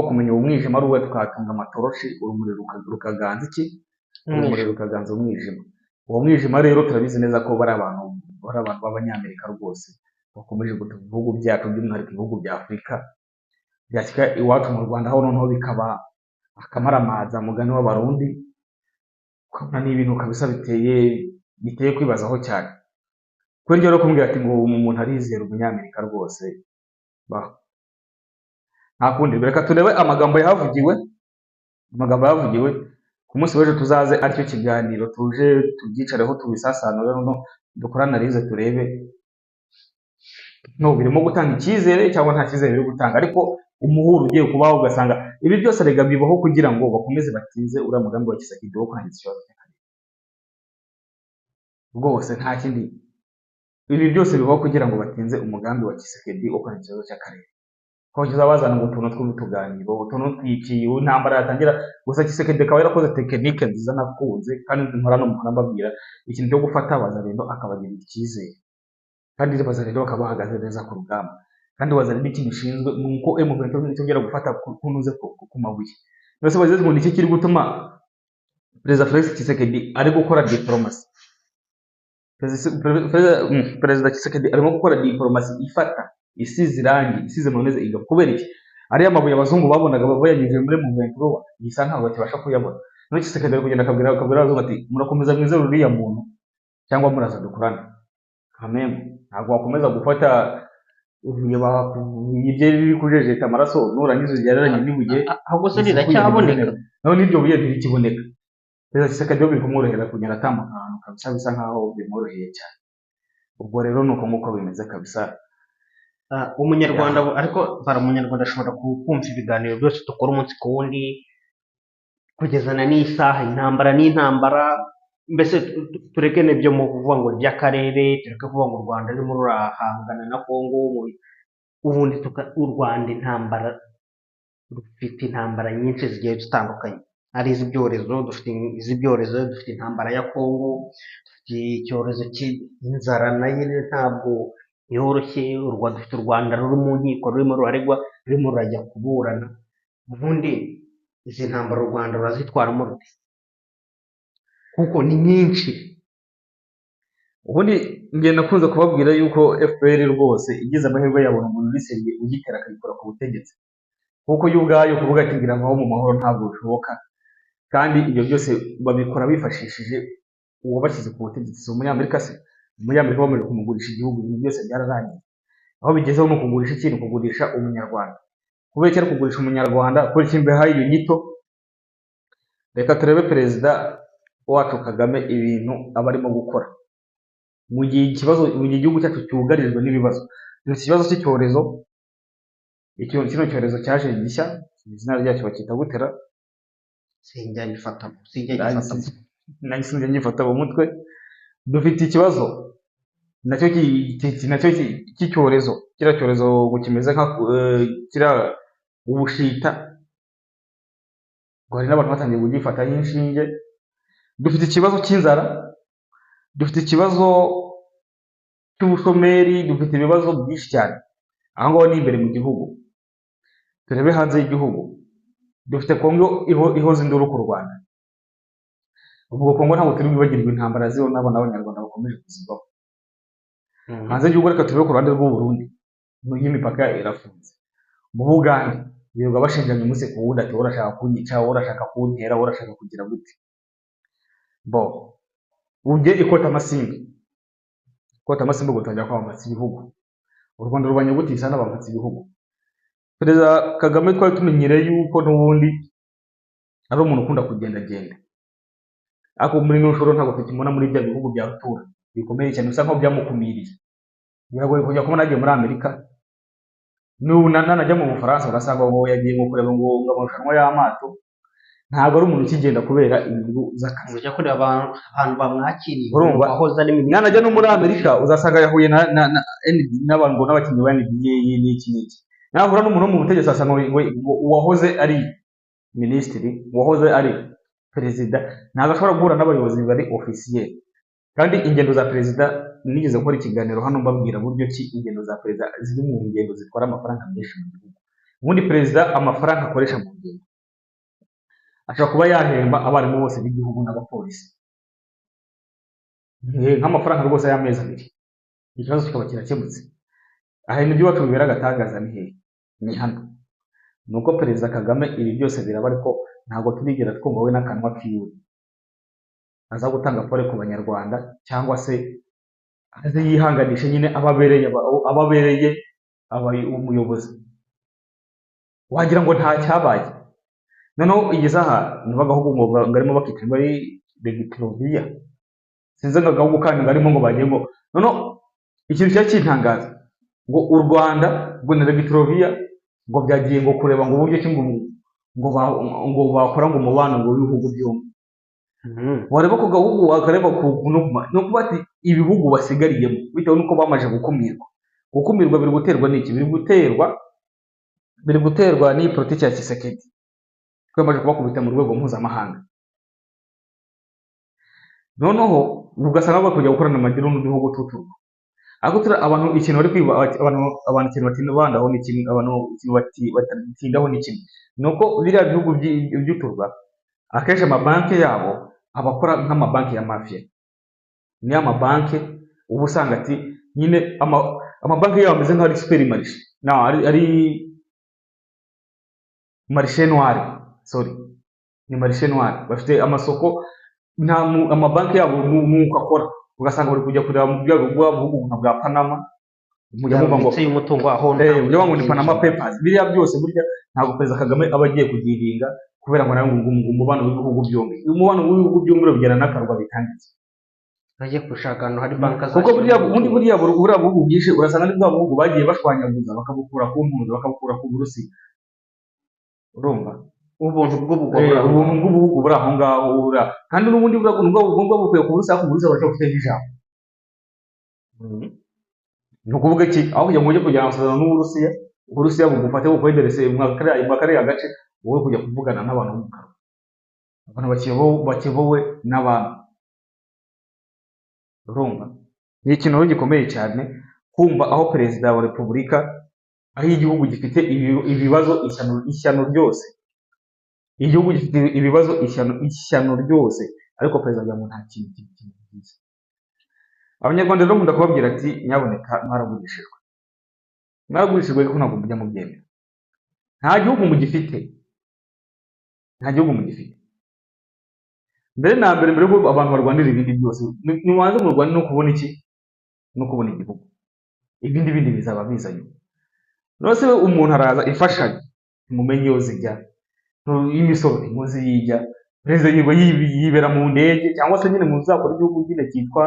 kumenya umwijima ari uwe tukahatunga amatoroshi urumuri rukaganza umwijima uwo mwijima rero turabizi neza ko bari abantu b'abanyamerika rwose bakomeje gutuka ibihugu byacu by'umwihariko ibihugu bya Afurika byashyika iwacu mu Rwanda aho noneho bikaba akamaramaza mugani w'abarundi ukabona ni ibintu kabisa biteye kwibazaho cyane kuri rero kumbwira ati ngo umuntu arizera umunyamerika rwose nta kundi reka turebe amagambo yahavugiwe ku munsi w'ejo tuzaze aricyo kiganiro tuje tubyicareho tubisasanure no dukora analize turebe birimo gutanga icyizere cyangwa nta cyizere biri gutanga ariko umuhuro ugiye kubaho ugasanga ibi byose rega bibaho kugira ngo bakomeze batinze uriya mugambi wa Tshisekedi wo kurangiza ikibazo cy'akarere rwose nta kindi ibi byose bibaho kugira ngo batinze umugambi wa Tshisekedi wo kurangiza ikibazo cy'akarere kongeza bazana ngo utuntu tw'utuganiro utuntu twikiye intambara yatangira gusa Tshisekedi akaba yarakoze tekinike nziza nakunze kandi nkora no mukora mbabwira ikintu cyo gufata Wazalendo akabagirira icyizere kandi Wazalendo bakaba bahagaze neza ku rugamba kandi Wazalendo ikintu ishinzwe nuko M23 cyongera gufata kunuze ku mabuye nose bageze ngo nicyo kiri gutuma Perezida Felix Tshisekedi ari gukora diplomasi Perezida Tshisekedi arimo gukora diplomasi ifata isize irangi isize mayoneze iga kubera iki ariya mabuye abazungu babonaga bayanyujije muri M23 gisa ntabwo bakibasha kuyabona none Tshisekedi ari kugenda akabwira abazungu ati murakomeza mwize ruriya muntu cyangwa muraza dukurana amen ntabwo wakomeza gufata ibyo biri kujejeta amaraso nurangiza ugereranye n'ibuye ahubwo se riracyaboneka none ibyo buye ntibikiboneka Perezida Tshisekedi biri kumworohera kugenda atambuka ahantu kabisa bisa nkaho bimworoheye cyane ubwo rero nuko nk'uko bimeze kabisa umunyarwanda ariko umunyarwanda ashobora kumva ibiganiro byose dukora umunsi ku wundi kugezana n'isaha intambara mbese tureke n'ibyo mu kuvuga ngo by'akarere tureke kuvuga ngo u Rwanda rurimo rurahangana na Kongo ubundi u Rwanda rufite intambara nyinshi zigiye zitandukanye ari iz'ibyorezo dufite intambara ya Kongo dufite icyorezo cy'inzara nayo ntabwo yoroshye dufite u Rwanda ruri mu nkiko rurimo rurajya kuburana ubundi izi ntambara u Rwanda rurazitwaramo rute kuko ni nyinshi ubundi njye nakunze kubabwira yuko FPR rwose igize amahirwe yabona umuntu w'isenge ugitera akabikora ku butegetsi kuko yo ubwayo kuvuga ati ngira ngo mu mahoro ntabwo bishoboka kandi ibyo byose babikora bifashishije uwo bashyize ku butegetsi umunyamerika bamaze kumugurisha igihugu ibintu byose byararangiye aho bigezeho no kugurisha ikintu kugurisha umunyarwanda kubera cyari kugurisha umunyarwanda kuri kimbe hayi iyo nyito reka turebe perezida wacu Kagame ibintu aba arimo gukora mu gihe igihugu cyacu cyugarijwe n'ibibazo ikibazo cy'icyorezo kino cyorezo cyaje gishya izina ryacyo bakita gutera sinjya ngifata mu mutwe dufite ikibazo nacyo cy'icyorezo kiriya cyorezo ngo kimeze nka kiriya ubushita ngo hari n'abantu batangiye kugifataho inshinge. Dufite ikibazo cy'inzara, dufite ikibazo cy'ubushomeri, dufite ibibazo byinshi cyane. Aho ngaho ni imbere mu gihugu. Turebe hanze y'igihugu, dufite Kongo ihoza induru ku Rwanda. Ubwo Kongo ntabwo turi bwibagirwe intambara ziriho n'abanyarwanda bakomeje kuzivaho. Hanze y'igihugu reka turebe ku ruhande rw'u Burundi, imipaka irafunze. Mu Bugande birirwa bashinjanya umunsi ku wundi ati urashaka kunyica, urashaka kuntera, urashaka kugira gute. Bo ujye ikota amasimbi ngo tujya kwamamaza ibihugu. U Rwanda rubanye gutisa n'abamamaza ibihugu. Perezida Kagame twari tumenyereye yuko n'ubundi ari umuntu ukunda kugendagenda, ariko muri ino nshuro ntabwo tukimubona muri bya bihugu bya rutura bikomeye cyane, bisa nkaho byamukumiriye. Biragoye kujya kubona agiye muri Amerika, nanajya mu Bufaransa urasanga ngo yagiye ngo kureba ngo amarushanwa y'amato. Ntabwo ari umuntu ukigenda kubera inyungu z'akazi. Ujya kureba abantu bamwakiriye, wahoze ari minisitiri. Nanajya no muri Amerika uzasanga yahuye n'abantu n'abakinnyi ba NBA n'iki n'iki. Nahura n'umuntu wo mu butegetsi asanga uwahoze ari minisitiri, uwahoze ari perezida, ntabwo ashobora guhura n'abayobozi bari ofisiyeri. Kandi ingendo za perezida, nigeze gukora ikiganiro hano mbabwira buryo ki ingendo za perezida ziri mu ngendo zitwara amafaranga menshi mu gihugu. Ubundi perezida amafaranga akoresha mu ngendo ashobora kuba yahemba abarimu bose b'igihugu n'abapolisi nk'amafaranga rwose y'amezi 2, ikibazo kikaba kirakemutse. Aha ibintu by'iwacu bibera agatangaza ni hehe? Ni hano. Nuko perezida Kagame ibi byose biraba, ariko ntabwo turigera twumva we n'akanwa kiwe aza gutanga pole ku banyarwanda, cyangwa se aze yihanganishe nyine ababereye umuyobozi. Wagira ngo nta cyabaye. Noneho igeze aha ntibagahugu ngo barimo bakita muri Legitirovia, sinzi ngo agahugu kandi barimo ngo bagiye ngo noneho ikintu cy'intangaza ngo u Rwanda ngo na Legitirovia ngo byagiye ngo kureba ngo uburyo ki ngo bakora ngo umubano ngo w'ibihugu byombi. Wareba ko gahugu wakareba no kuba ati ibihugu basigariyemo bitewe nuko bamaje gukumirwa biri guterwa n'iki? Biri guterwa n'iyi politiki ya Tshisekedi twamaje kubakubita mu rwego mpuzamahanga. Noneho ugasanga bakujya gukorana amagiro n'ibihugu tuturwa. Ariko abantu ikintu bari kwiba, abantu ikintu batindaho ni kimwe, abantu ikintu batindaho ni kimwe, nuko biriya bihugu by'uturwa akenshi amabanki yabo abakora nk'amabanki ya mafia. Ni amabanki ubu usanga ati nyine amabanki yabo ameze nk'ari superimarishe, ari marishe noire, ni marishe noire. Bafite amasoko, nta amabanki yabo nuko akora. Ugasanga bari kujya kureba mu byago bw'abuhugu nka Panama, mujya muva ngo y'umutungo aho ujya ngo ni Panama Papers. Biriya byose burya ntabwo perezida Kagame aba agiye kugiringa kubera ngo nawe ngo umubano w'ibihugu byombi. Umubano w'ibihugu byombi urabigera n'akarwa bitangitse. Bagiye gushaka ahantu hari banka za kuko buriya buhugu bwinshi urasanga ni bwa buhugu bagiye bashwanyaguza bakabukura ku mpunzi, bakabukura ku Burusiya. Urumva ubuntu bw'ubuhugu buri aho ngaho kandi n'ubundi bugomba bukwiye ku Burusiya, ku Burusiya bashobora guteza ijambo. Ni ukuvuga iki? Aho kujya ngo ujye kujyana amasezerano n'Uburusiya, Uburusiya bugufate bukwenderese mu kariya gace, wowe kujya kuvugana n'abantu mu kanwa, abantu bakiyobowe n'abantu. Urumva ni ikintu gikomeye cyane kumva aho perezida wa repubulika, aho igihugu gifite ibibazo ishyano ryose, igihugu gifite ibibazo ishyano ryose, ariko perezida agira ngo nta kintu cyiza. Abanyarwanda rero nkunda kubabwira ati nyaboneka mwaragurishijwe ariko ntabwo mujya mubyemera. Nta gihugu mugifite. Mbere na mbere ko abantu barwanira ibindi byose, nibanze mu Rwanda no kubona iki? No kubona igihugu. Ibindi bizaba bizanye. Nose umuntu araza ifashanyo mumenye iyo zijya, imisoro muzi yijya, perezida yibera mu ndege, cyangwa se nyine muzakora igihugu nyine cyitwa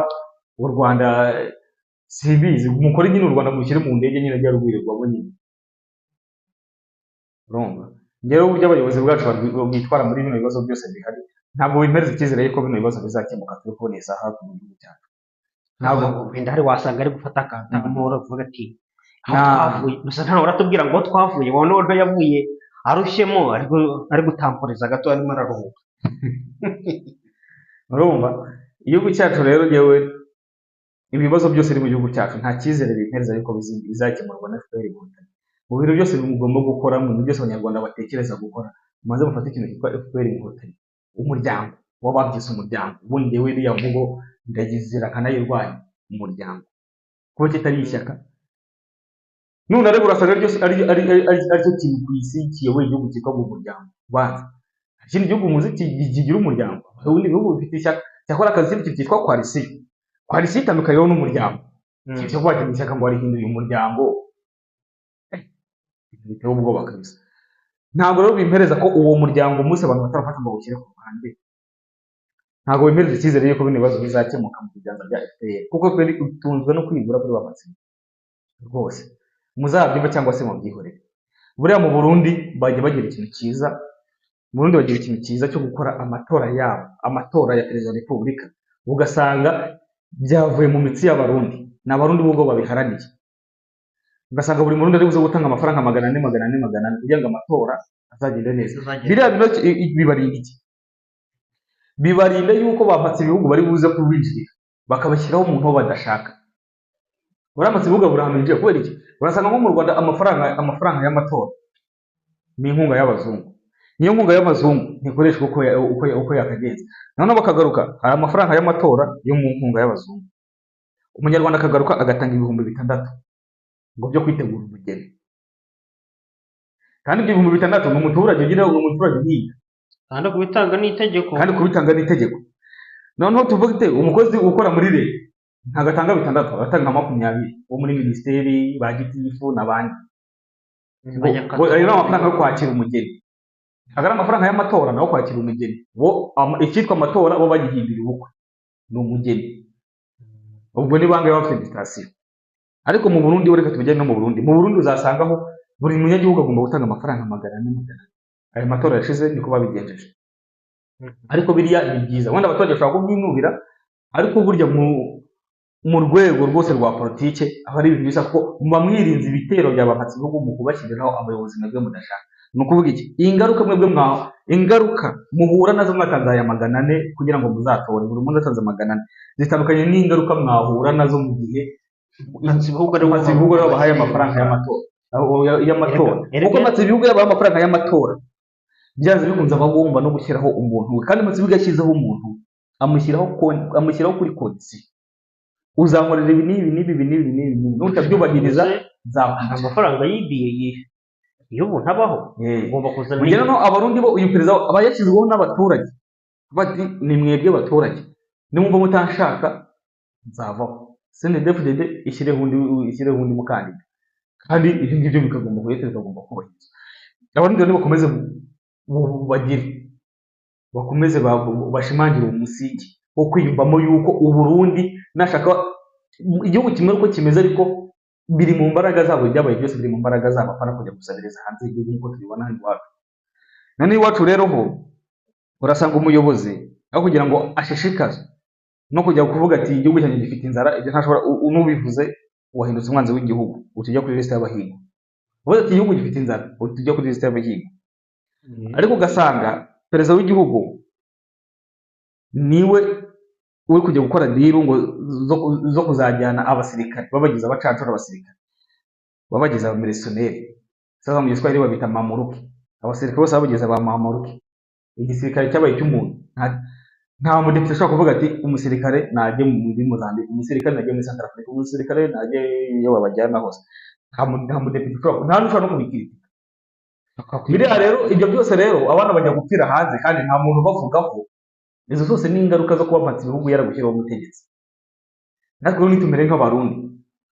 u Rwanda, sibizi mukore nyine u Rwanda mushyire mu ndege nyine ajya rwirirwamo nyine. Urumva ngero uburyo abayobozi bwacu bitwara muri bino bibazo byose bihari, ntabwo bimereze icyizere yuko bino bibazo bizakemuka turi kubona isaha ku gihugu cyacu. Ntabwo wenda hari wasanga ari gufata akanta nk'uwo uvuga ati aho twavuye, gusa ntawe uratubwira ngo twavuye, wowe none yavuye arushyemo ari gutamporiza gato arimo araruhuka. urumva igihugu cyacu rero yewe ibibazo byose biri mu gihugu cyacu nta cyizere bimpereza yuko bizakemurwa na FPR inkotanyi. Mu bintu byose mugomba gukora, mu bintu byose abanyarwanda batekereza gukora, mumaze mufate ikintu cyitwa FPR inkotanyi, umuryango w'abagize umuryango. Ubundi njyewe iriya mvugo ndagizira kanayirwanya umuryango kuko kitari ishyaka. None ariko urasanga aricyo kintu ku isi kiyoboye igihugu cyitwa mu muryango. Banza ikindi gihugu muzi kigira umuryango, ubundi bihugu bifite ishyaka cyakora akazi cyitwa coalition. Coalition itandukanye n'umuryango. Cyo kubagira ishyaka ngo arihinduye umuryango biteye ubwoba kabisa. Ntabwo rero bimpereza ko uwo muryango umunsi abantu batarafata ngo bawushyire ku ruhande, ntabwo bimpereza icyizere yuko bino bibazo bizakemuka mu biganza bya FPR, kuko twari utunzwe no kwigura kuri bamatsiko rwose. Muzabyumva cyangwa se mubyihorere. Buriya mu Burundi bagiye bagira ikintu cyiza, mu Burundi bagira ikintu cyiza cyo gukora amatora yabo, amatora ya perezida wa repubulika, ugasanga byavuye mu mitsi y'abarundi, ni abarundi b'ubwo babiharaniye. Ugasanga buri murundi ari buze gutanga amafaranga 400 kugira ngo amatora azagende neza. Biriya bibarinda iki? Bibarinda yuko bafatse ibihugu bari buze kubinjirira bakabashyiraho umuntu wo badashaka. Uramutse ibihugu burahamije kubera iki? Urasanga nko mu Rwanda amafaranga y'amatora ni inkunga y'abazungu. Niyo nkunga y'abazungu ntikoreshwa uko yakagenze. Noneho bakagaruka hari amafaranga y'amatora yo mu nkunga y'abazungu. Umunyarwanda akagaruka agatanga 6,000 ngo byo kwitegura umugeni. Kandi ibyo 6,000 ni umuturage ugira umuturage nyiga. Kandi kubitanga n'itegeko. Noneho tuvuge umukozi ukora muri leta ntagatanga 6, agatanga 20 wo muri minisiteri ba gitifu n'abandi. Ayo ni amafaranga yo kwakira umugeni. Agara amafaranga y'amatora nawo kwakira umugeni. Wo icyitwa amatora bo bagihindura ubukwe. Ni umugeni. Ubwo ni bangaye bafite invitation. Ariko mu Burundi ureka tubijyane no mu Burundi. Mu Burundi uzasangaho buri munyagihugu agomba gutanga amafaranga 400. Ayo matora yashize niko babigenjeje. Ariko biriya ni byiza. Wenda abaturage bashobora kubyinubira, ariko burya mu rwego rwose rwa politike aba ari ibintu bisa ko mwirinze ibitero by'abahatsi bihugu mu kubashyiriraho abayobozi mwebwe mudashaka. Ni ukuvuga iki? Ingaruka mwebwe ingaruka muhura nazo mwatanze aya 400 kugira ngo muzatore, buri muntu atanze 400, zitandukanye n'ingaruka mwahura nazo mu gihe ibihugu ari bahaye amafaranga y'amatora. Kuko ibihugu yabaha amafaranga y'amatora byaze bikunze abagomba no gushyiraho umuntu, kandi ibihugu yashyizeho umuntu amushyiraho kuri kondisiyo. Uzankorera ibi n'ibi nutabyubahiriza nzakwica. Amafaranga yibiye iyo umuntu abaho ugomba kuzana. Mugera no abarundi bo uyu perezida aba yashyizweho n'abaturage, bati ni mwebwe abaturage, nimwumva mutanshaka nzavaho. CNDD-FDD ishyireho undi mukandida, kandi ibi ngibyo bikagomba kubahirizwa. Abarundi rero bakomeze bakomeze bashimangire umusingi wo kwiyumvamo yuko Uburundi nashaka igihugu kimwe uko kimeze, ariko biri mu mbaraga zabo, byabaye byose biri mu mbaraga zabo, apana kujya gusabiriza hanze y'igihugu nk'uko tubibona hano iwacu. None iwacu rero ho urasanga umuyobozi aho kugira ngo ashishikaze no kujya kuvuga ati igihugu cyanjye gifite inzara, ibyo ntashobora. Unubivuze wahindutse umwanzi w'igihugu, utujya kuri liste y'abahigo. Uvuze ati igihugu gifite inzara, utujya kuri liste y'abahigo. Ariko ugasanga perezida w'igihugu niwe uri kujya gukora diru ngo zo kuzajyana abasirikare babagize abacancura, abasirikare babagize abamilisiyoneri. Sasa mu Giswahili babita mamuruki. Abasirikare bose babagize ba mamuruki. Igisirikare cyabaye cy'umuntu. Nta mudepite ushobora kuvuga ati umusirikare najye muri Mozambique, umusirikare najye muri Central Africa, umusirikare najye iyo babajyana hose. Nta mudepite ushobora no kubikira. Biriya rero ibyo byose rero abana bajya gupfira hanze kandi nta muntu bavugaho. Izo zose ni ingaruka zo kuba mpatse ibihugu yaragushyiraho umutegetsi. Natwe rero nitumere nk'abarundi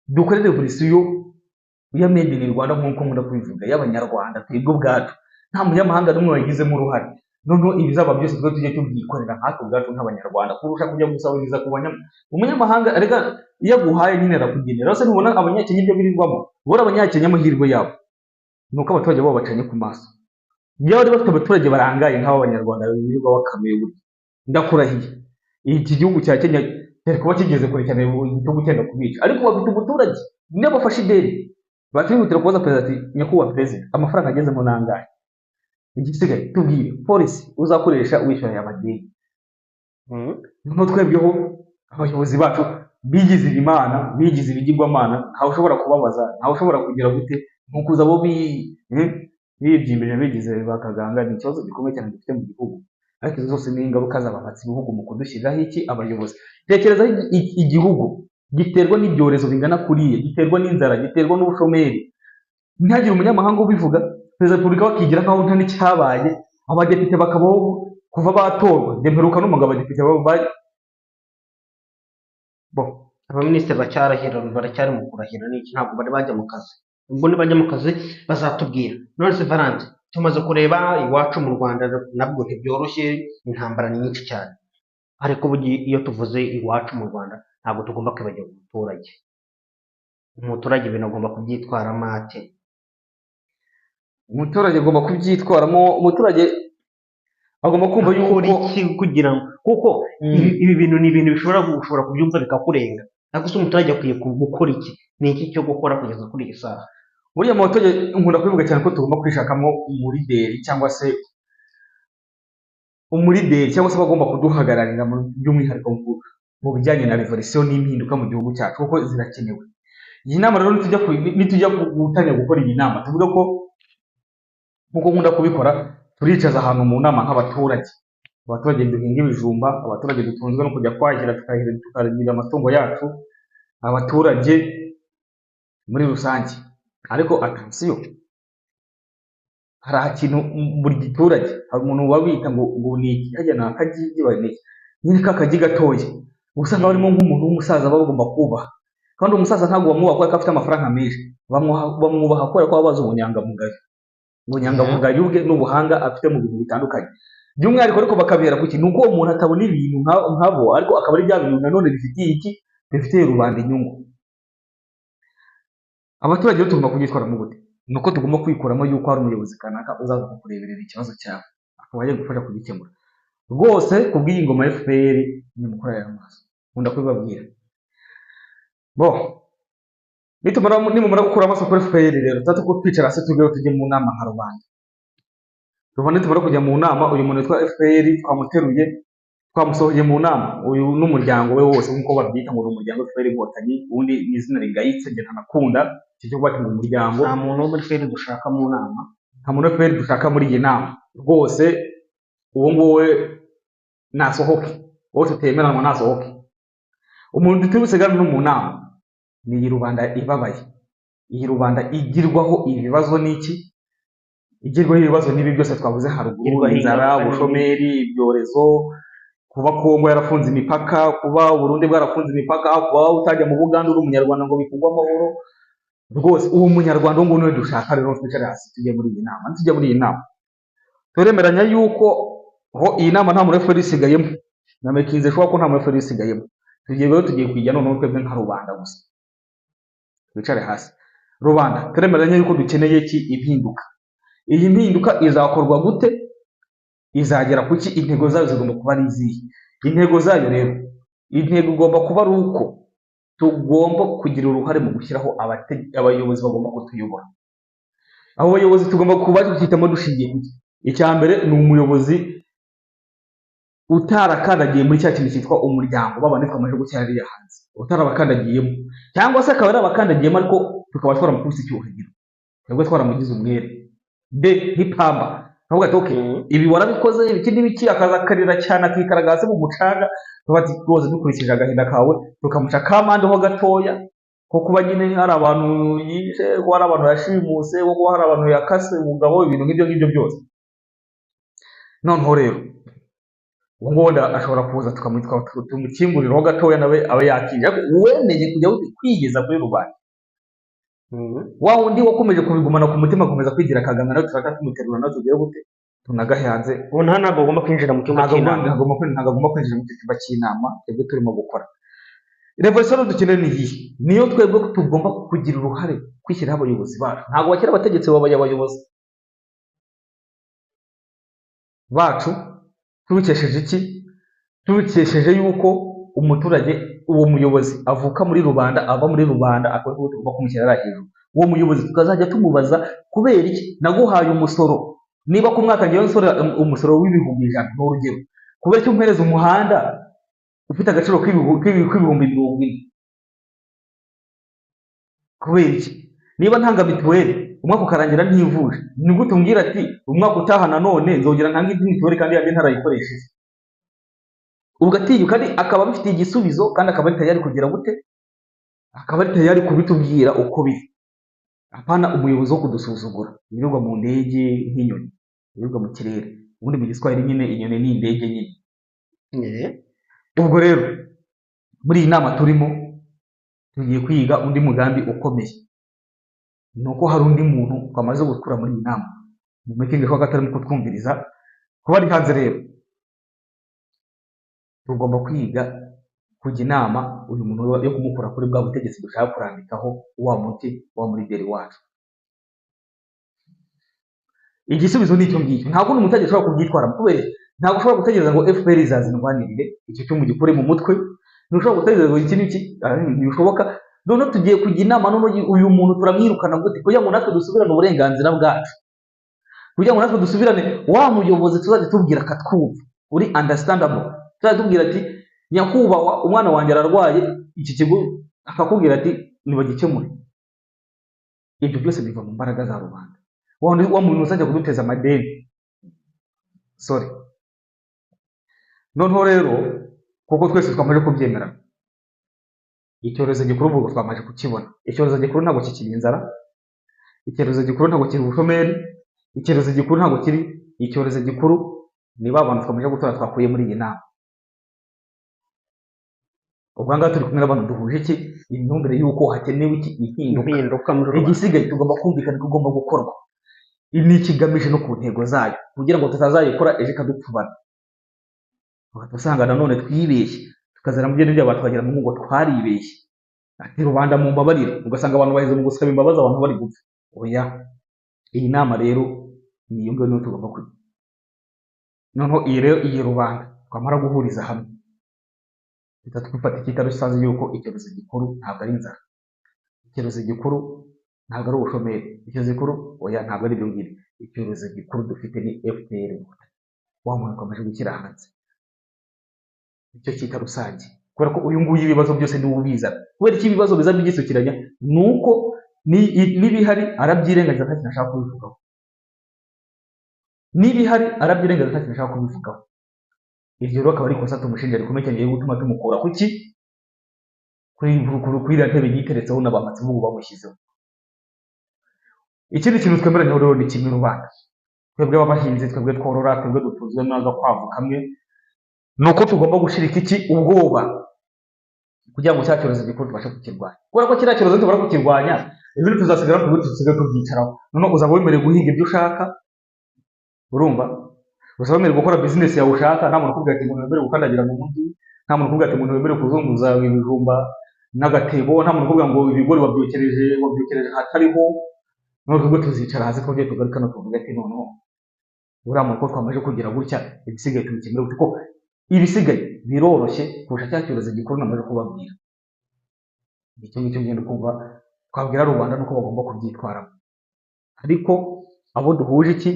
dukore revolution ya made in Rwanda nk'uko nkunda kubivuga, y'abanyarwanda twebwe ubwacu, nta munyamahanga n'umwe wayigizemo uruhare. Noneho ibizaba byose twe tujye tubyikorera nkatwe ubwacu nk'abanyarwanda, kurusha kujya gusabiriza ku umunyamahanga. Arega iyo aguhaye nyine arakugenera. Rose ntubona abanyakenya ibyo birirwamo, ubona abanyakenya amahirwe yabo nuko abaturage babo bacanye ku maso. Iyo bari bafite abaturage barangaye nk'abo abanyarwanda birirwa bakamuye gutya, ndakurahiye iki gihugu cya Kenya cyari kuba kigeze kure cyane igitugu cyenda kubica. Ariko bafite umuturage niyo bafashe ideni, batwihutira kubaza perezida ati nyakubahwa perezida, amafaranga agezemo nangahe? igisigaye tubwire polisi uzakoresha wishyura amadeni. Noneho twebweho abayobozi bacu bigize ibimana, bigize ibigirwamana, ntawe ushobora kubabaza, ntawe ushobora kugira gute, nkukuza abo bibyimbije bigize bakaganga. Ni ikibazo gikomeye cyane dufite mu gihugu, ariko izo zose ni ingaruka zababatsi ibihugu mu kudushyiriraho iki abayobozi. Tekereza igihugu giterwa n'ibyorezo bingana kuriya, giterwa n'inzara, giterwa n'ubushomeri, ntihagire umunyamahanga ubivuga, perezida wa repubulika bakigira nkaho nta n'icyabaye, abadepite bakabaho kuva batorwa. Mperuka n'umugabo abadepite abaminisitiri baracyari mu kurahira n'iki, ntabwo bari bajya mu kazi. ubwo nibajya mu kazi bazatubwira. None se Valante, tumaze kureba iwacu mu Rwanda nabwo ntibyoroshye, intambara ni nyinshi cyane, ariko iyo tuvuze iwacu mu Rwanda ntabwo tugomba kwibagirwa umuturage ibintu agomba kubyitwaramo ate? Umuturage agomba kubyitwaramo, umuturage agomba kumva yuko kugira ngo, kuko ibi bintu ni ibintu ushobora kubyumva bikakurenga, ariko se umuturage akwiye gukora iki? Ni iki cyo gukora kugeza kuri iyi saha? Buriya mu baturage nkunda kubivuga cyane ko tugomba kwishakamo umurideri cyangwa se bagomba kuduhagararira by'umwihariko mu bijyanye na revolisiyo n'impinduka mu gihugu cyacu, kuko zirakenewe. Iyi nama rero nitujya gutangira gukora iyi nama, tuvuga ko nk'uko nkunda kubikora, turicaza ahantu mu nama nk'abaturage, duhinga ibijumba, abaturage dutunzwe no kujya kwahira tukagira amatungo yacu, abaturage muri rusange. Ariko atansiyo, hari ikintu buri giturage, hari umuntu wabita ngo ni ikijya ni akagigi, nyine kakagi gatoya, usanga barimo nk'umuntu w'umusaza baba bagomba kubaha, kandi umusaza ntabwo bamwubaha kubera ko afite amafaranga menshi, bamwubaha kubera ko baba bazi ubunyangamugayo bwe n'ubuhanga afite mu bintu bitandukanye. By'umwihariko ariko bakabera kuki, ni uko uwo muntu atabona ibintu nkabo, ariko akaba ari bya bintu nanone bifitiye rubanda inyungu. Abaturage rero tugomba kubyitwaramo gute? Ni uko tugomba kwikuramo yuko hari umuyobozi kanaka uzaza kukureberera ikibazo cyawe, akaba yagiye gufasha kugikemura. Rwose kubw'iyi ngoma ya FPR ni mukorera amaso, nkunda kubibabwira. Nimumara gukura amaso kuri FPR rero, twicara hasi tujye mu nama nka rubanda. Nitumara kujya mu nama, uyu muntu witwa FPR twamuteruye, twamusohoye mu nama, uyu n'umuryango we wose nk'uko babyita ngo ni umuryango FPR Inkotanyi, ubundi ni izina rigayitse njye ntanakunda icyo cyo kuba mu muryango. Nta muntu wo muri FPR dushaka mu nama, nta muntu wa FPR dushaka muri iyi nama rwose. Uwo nguwo nasohoke, wowe tutemeranwa nasohoke. Umuntu duturusigana no mu nama ni iyi rubanda ibabaye, iyi rubanda igirwaho ibibazo n'iki, igirwaho ibibazo n'ibi byose twavuze haruguru: inzara, ubushomeri, ibyorezo, kuba Kongo yarafunze imipaka, kuba Burundi bwarafunze imipaka, kuba utajya mu Buganda uri umunyarwanda ngo bikugwe amahoro. Rwose uwo munyarwanda ngo niwe dushaka. Rero twicare hasi tujye muri iyi nama, turemeranya yuko iyi nama nta muntu FPR isigayemo, namekinze shuwa ko nta muntu FPR isigayemo. Tugiye kwijya noneho twebwe nka rubanda gusa, twicare hasi rubanda turemeranya yuko dukeneye impinduka. Iyi mpinduka izakorwa gute? Izagera kuki? Intego zayo zigomba kuba ari izihe? Intego zayo rero, intego igomba kuba ari uko tugomba kugira uruhare mu gushyiraho abayobozi bagomba kutuyobora. Abo bayobozi tugomba kuba dufitemo dushingiye kuki? Icya mbere ni umuyobozi utarakandagiye muri cya kintu cyitwa umuryango, babane twamaze gushyira hariya hanze, utarabakandagiyemo, cyangwa se akaba yarabakandagiyemo ariko tukaba twaramukubise icyuhagiro, twebwe twaramugize umwere nk'ipamba. Ntabwo ati ibi warabikoze ibiki n'ibiki, akaza akarira cyane akikaraga hasi mu mucanga, tubati rwose dukurikije agahinda kawe tukamuca kamande ho gatoya, ko kuba nyine hari abantu yishe, ko hari abantu yashimuse, ko hari abantu yakase umugabo, ibintu nk'ibyo byose. Noneho rero uwo nguwo ashobora kuza tumukinguriraho gatoya, nawe aba yakije, wemeye kujya kwigeza kuri rubanda. Wa wundi wakomeje kubigumana ku mutima, akomeza kwigira akaganga, nawe turaka tumuterura, nawe tugiye gute tunagahe hanze. Ubu ntabwo agomba kwinjira mu cyumba cy'inama, ntabwo agomba kwinjira mu cyumba cy'inama twebwe turimo gukora. Revolution dukeneye ni iyi, niyo twebwe tugomba kugira uruhare kwishyiraho abayobozi bacu. Ntabwo bakira abategetsi babaye abayobozi bacu. Tubikesheje iki? Tubikesheje yuko umuturage, uwo muyobozi avuka muri rubanda, ava muri rubanda, akaba tugomba kumushyira hejuru. Uwo muyobozi tukazajya tumubaza kubera iki naguhaye umusoro niba ku mwaka ngewe nsora umusoro w'ibihumbi 100 ni urugero, kubera icyo mpereza umuhanda ufite agaciro k'ibihumbi 40, kubera iki? Niba ntanga mituweli umwaka ukarangira ntivuje, ni gute umbwira ati umwaka utaha nanone nzongera ntanga indi mituweli kandi yanjye ntarayikoresheje? Ugatinyuka, kandi akaba bifitiye igisubizo, kandi akaba ari tayari kugira gute, akaba ari tayari kubitubwira uko biri. Apana umuyobozi wo kudusuzugura, yirirwa mu ndege nk'inyoni, yirirwa mu kirere. Ubundi mu giswahili nyine inyoni ni indege nyine. Ubwo rero muri iyi nama turimo tugiye kwiga undi mugambi ukomeye. Nuko hari undi muntu twamaze gukura muri iyi nama, mu meeting ko gatarimo kutwumviriza, kuba ari hanze rero tugomba kwiga kujya inama uyu muntu yo kumukura kuri bwa butegetsi dushaka kurambikaho wa muti wa muri deri wacu. Igisubizo ni icyo ngicyo, ntabwo n'umutegetsi ushobora kubyitwara, kubera ntabwo ushobora gutegereza ngo FPR izazindwanirire, icyo cyo mu gikore mu mutwe. Ntushobora gutegereza ngo iki n'iki, ntibishoboka. None tugiye kujya inama, none uyu muntu turamwirukana gute kugira ngo natwe dusubirane uburenganzira bwacu, kugira ngo natwe dusubirane wa muyobozi tuzajya tubwira akatwumva, uri understandable, tuzajya tubwira ati nyakubahwa umwana wanjye ararwaye, iki kigo akakubwira ati nibagikemure. Ibyo byose biva mu mbaraga za rubanda. Wa muntu uzajya kuduteza amadeni, sorry. Noneho rero kuko twese twamaze kubyemera, icyorezo gikuru ubwo twamaze kukibona. Icyorezo gikuru ntabwo kikiri inzara, icyorezo gikuru ntabwo kiri ubushomeri, icyorezo gikuru ntabwo kiri, icyorezo gikuru ni ba bantu twamaze gutora twakuye muri iyi nama. Ubwo ngaho turi kumwe n'abantu duhuje iki, imyumvire y'uko hakenewe iki impinduka. Igisigaye tugomba kumvikana ko ugomba gukorwa, ni ikigamije no ku ntego zayo, kugira ngo tutazayikora ejo ikadupfubana, ugasanga nanone twibeshye tukazana mu byo by'abantu tukagera mu ngo twaribeshye, ati rubanda mu mbabarire, ugasanga abantu baheze mu gusaba imbabazi abantu bari gupfa. Oya, iyi nama rero ni iyo ngiyo tugomba kujya. Noneho iyi rubanda twamara guhuriza hamwe, twifata icyita rusange yuko icyorezo gikuru ntabwo ari inzara, icyorezo gikuru ntabwo ari ubushomeri, icyorezo gikuru oya ntabwo ari ibyo ngibyo. Icyorezo gikuru dufite ni FPR, wa muntu twamaze gushyira hanze, icyo cyita rusange. Kubera ko uyu nguyu ibibazo byose niwe ubizana. Kubera iki ibibazo biza byisukiranya, nuko n'ibihari arabyirengagiza nta kintu ashaka kubivugaho, n'ibihari arabyirengagiza nta kintu ashaka kubivugaho. Iryo rero akaba ari ikosa tumushinja rikomeye cyane ryo gutuma tumukura kuki kuri iriya ntebe yiteretseho n'abamatsi b'ubu bamushyizeho. Ikindi kintu twemeranyeho rero ni kimwe rubanda, twebwe abahinzi, twebwe tworora, twebwe dutunzwe n'agakwavu kamwe, nuko tugomba gushirika iki ubwoba kugira ngo cya cyorezo gikuru tubashe kukirwanya. Kubera ko kiriya cyorezo tubara kukirwanya, ibindi tuzasigara tubyicaraho. Noneho uzaba wemerewe guhinga ibyo ushaka, urumva, uzaba wemerewe gukora business yawe ushaka, nta muntu ukubwira ati umuntu wemerewe gukandagira mu mujyi, nta muntu ukubwira ati umuntu wemerewe kuzunguza ibijumba n'agatebo, nta muntu ukubwira ngo ibigori wabyokereje hatariho. Noneho ubwo tuzicara hasi twongeye tugaruka no tuvuga ati noneho uriya muntu ko twamaze kugira gutya, ibisigaye tubikemure gute, ko ibisigaye biroroshye kurusha cya cyorezo gikuru namaze kubabwira. Icyo ngicyo ngenda kumva twabwira rubanda nuko bagomba kubyitwaramo. Ariko abo duhuje iki,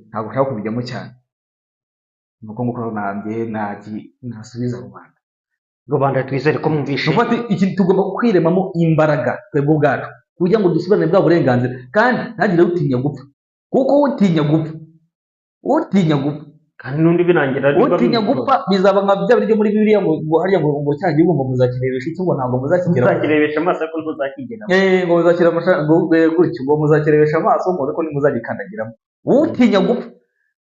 ntabwo nshaka kubijyamo cyane, nuko nguko nasubiza rubanda twizere ko mwumvishe. Iki tugomba kwiremamo imbaraga twebwe ubwacu kugira ngo dusubirane bwa burenganzira, kandi ntagire utinya gupfa, kuko utinya gupfa kandi n'undi birangira utinya gupfa bizaba nka bya biryo muri Bibiliya ngo hariya ngo cya gihugu ngo muzakirebesha iki, ngo ntabwo muzakirebesha amaso ariko ntuzakigera, ngo muzakira gutyo, ngo muzakirebesha amaso ngo ariko ntimuzagikandagiramo. Utinya gupfa,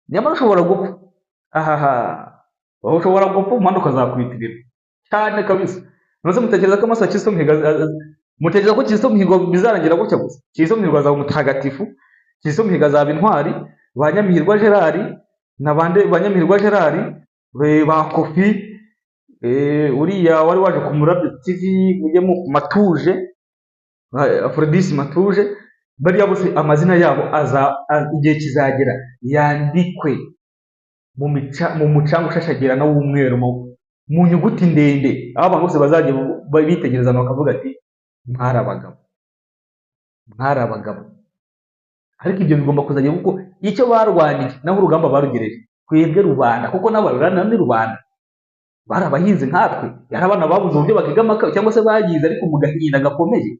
nyamara ushobora gupfa, ushobora gupfa umuhanda ukazakwitirira cyane kabisa. None mutekereza ko amaso ya Kristo Mihigo, mutekereza ko Kristo Mihigo bizarangira gutya gusa? Kristo Mihigo azaba umutagatifu, Kristo Mihigo azaba intwari, ba Nyamihirwa Gerard n'abandi ba Nyamihirwa Gerard, ba Kofi, uriya wari waje ku Murabyo TV ujyemo Matuje, Aphrodis Matuje, bariya bose amazina yabo igihe kizagera yandikwe mu mucanga ushashagirana w'umweru mu nyuguti ndende, aho abantu bose bazajya bitegereza bakavuga ati mwari abagabo. ariko ibyo bigomba kuzajya kuko icyo barwaniye naho urugamba barugereje twebwe rubanda, kuko n'abarwana ni rubanda, bari abahinzi nkatwe, yari abana babuze uburyo bakiga amaka cyangwa se bagize ariko mu gahinda gakomeye.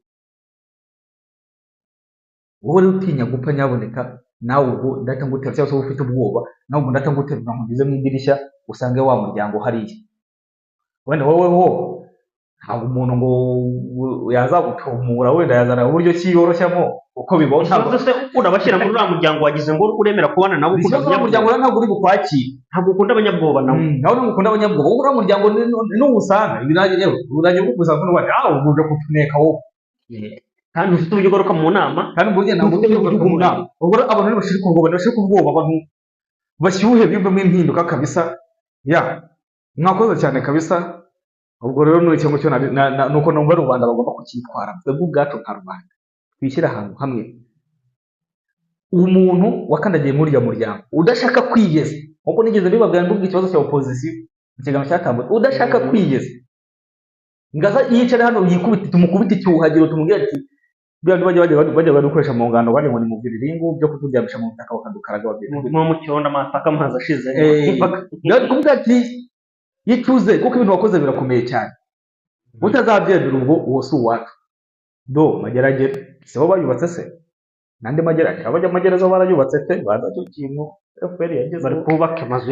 Wowe rero utinya gupfa nyaboneka, nawe ubwo ndahita ngutera, cyangwa se wowe ufite ubwoba nawe ubwo ndahita nguterura nkugeze mu idirishya usange wa muryango hariya. Wenda wowe ho ntabwo umuntu ngo yazagutumura, wenda yazana uburyo ki yoroshyamo uko bibona. ikibazo se urabashyira muri uriya muryango wagize ngo uremera kubana nabo, ukunda ikibazo n'umuryango rero ntabwo uri bukwakira, ntabwo ukunda abanyabwoba nabo. nawe ntabwo ukunda abanyabwoba. wowe uriya muryango n'uwusanga ibirage yewe urajya gukuzana kuno bati ubu uje kutuneka wowe, kandi ufite uburyo ugaruka mu nama, kandi burya ntabwo ujya kuvuga mu nama. ubwo rero abantu bashirika ubwoba, bashirika ubwoba, abantu bashyuhe biyumvamo impinduka kabisa. ya mwakoze cyane kabisa. ubwo rero n'icyo ngicyo nuko numva rubanda bagomba kucyitwara. twebwe ubwacu nka rubanda twishyira ahantu hamwe. umuntu wakandagiye muri uriya muryango udashaka kwigeza, nkuko nigeze mbibabwira ndubwo ikibazo cya opozisiyo mu kiganiro cyatambutse, udashaka kwigeza ngaza yicara hano yikubita, tumukubita icyuhagiro, tumubwira ati bajya badukoresha mu ngano, bajya ngo ni mu biriringu byo kuturyamisha mu butaka bakadukaraga, mu cyondo amasaka amazi ashize, kuvuga ati yicuze kuko ibintu wakoze birakomeye cyane, utazabyemera ubwo uwo si uwacu. Mageragere si bo bayubatse se? n'andi mageragere, abajya amagereza barayubatse pe, baza cyo kintu FPR yageze bari kubaka amazu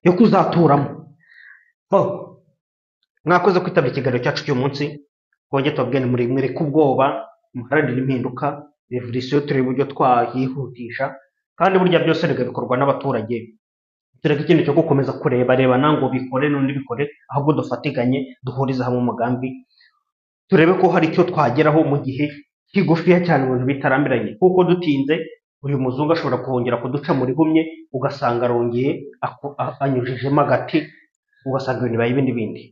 yo kuzaturamo. Mwakoze kwitabira ikiganiro cyacu cy'uyu munsi, twongeye tubabwira muri kubwoba, muharanira impinduka, revolution turebe uburyo twayihutisha, kandi burya byose bikorwa n'abaturage. tureke ikintu cyo gukomeza kureba nango bikore n'undi bikore, ahubwo dufatiganye duhuriza hamwe umugambi, turebe ko hari icyo twageraho mu gihe kigufiya cyane, ibintu bitarambiranye. kuko dutinze uyu muzungu ashobora kongera kuduca muri humye, ugasanga arongeye anyujijemo agati, ugasanga ibintu bibaye ibindi.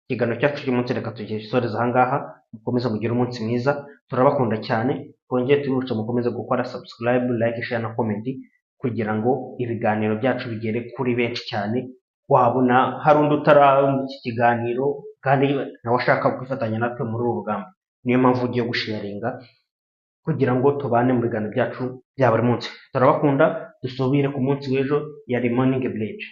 Ikiganiro cyacu cy'uyu munsi reka tugisoreze aha ngaha. mukomeze mugire umunsi mwiza, turabakunda cyane. twongeye tubibutsa mukomeze gukora subscribe, like, share na comment, kugira ngo ibiganiro byacu bigere kuri benshi cyane. wabona hari undi utarabona iki kiganiro kandi nawe ashaka kwifatanya natwe muri uru rugamba, niyo mpamvu ugiye gusharinga kugira ngo tubane mu biganiro byacu bya buri munsi. turabakunda, dusubire ku munsi w'ejo. yari Morning Bridge.